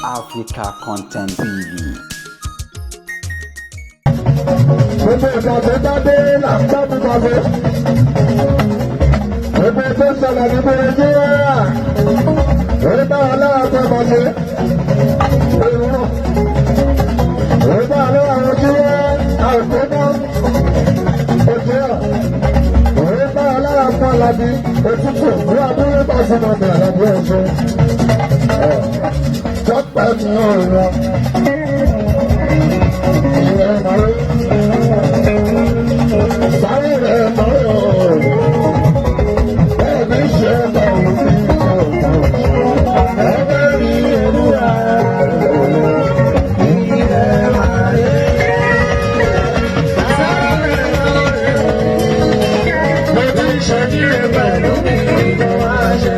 Africa Content TV. Gbogbo ìgbà tó bá dé là ń bá mi bọ̀ lọ. Gbogbo tó ṣẹlẹ̀ ní Nàìjíríà. Orí bá wà láwọn tó bọ̀ lé. Orí bá wà láwọn ojú rẹ̀ àìkú náà. Ojú rẹ̀. Orí bá wà láwọn fún Alábí. Òtútù ní abúlé bá sí máa bẹ̀rẹ̀ Alábí ọ̀ṣun. Jọ́pẹ́ mi ò rọ. Ìrẹ̀ mọ̀ rí. Sáré rẹ̀ mọ́ yọ̀ ẹ̀mí ṣe bá òfin ọ̀pọ̀ ẹgbẹ́ rí olúwa ilẹ̀ máa yẹ. Sáré rẹ̀ ẹ̀mí ṣe kí ẹ pẹ̀lú mi kó wá ṣe.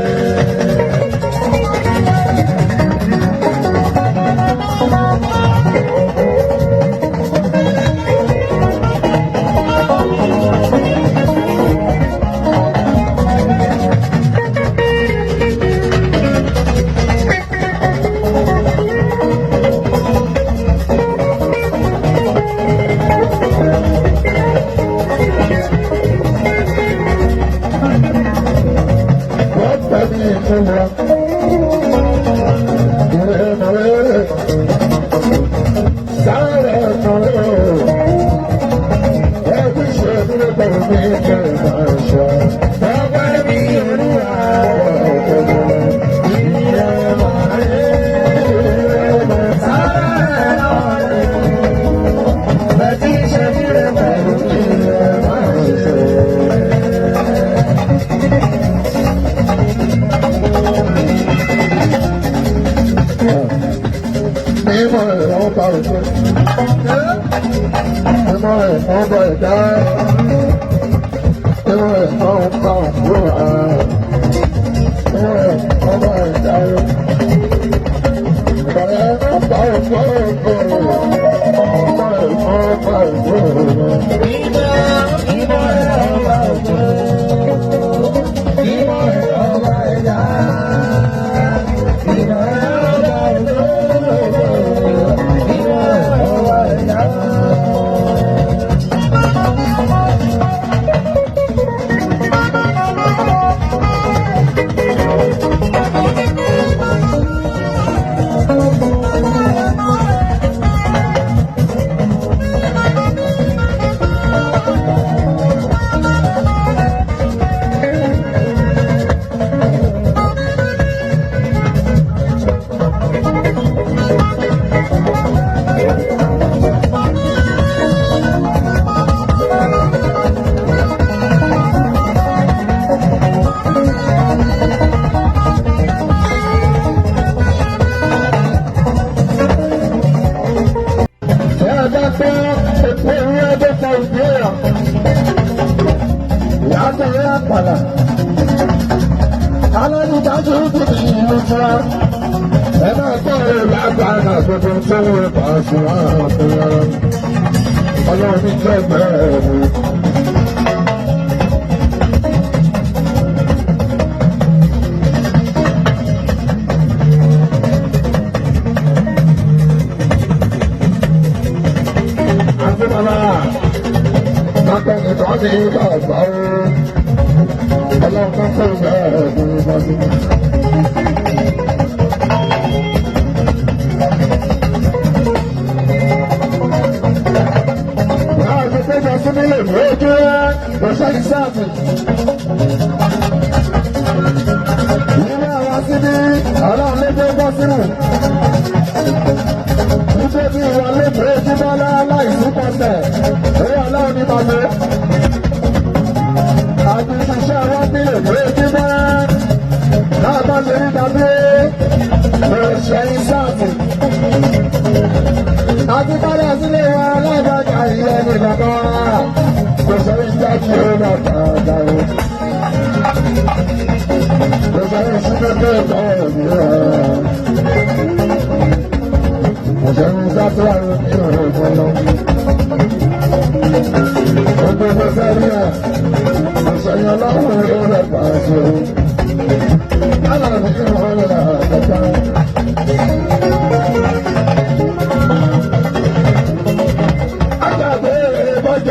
I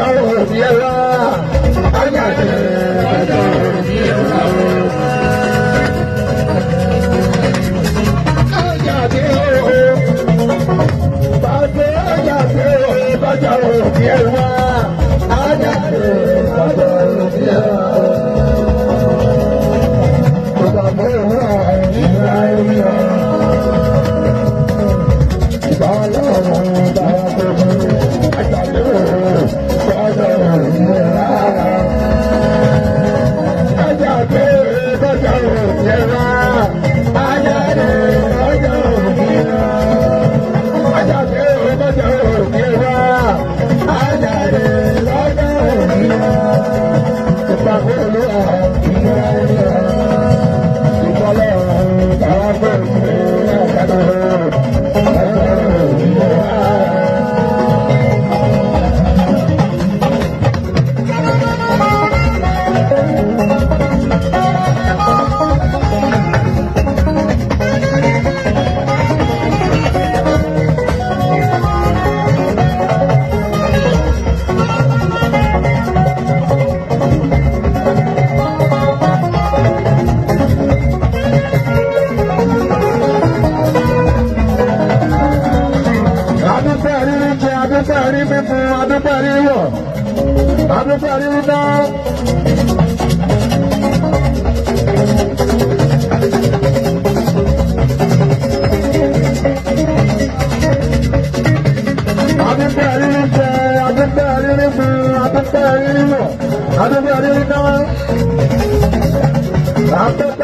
bàjá òbí ẹ wá. Ajáde bàjá òbí ẹ wá. Ajáde bàjá òbí ẹ wá. Ajáde bàjá òbí ẹ wá. Ìbálòpọ̀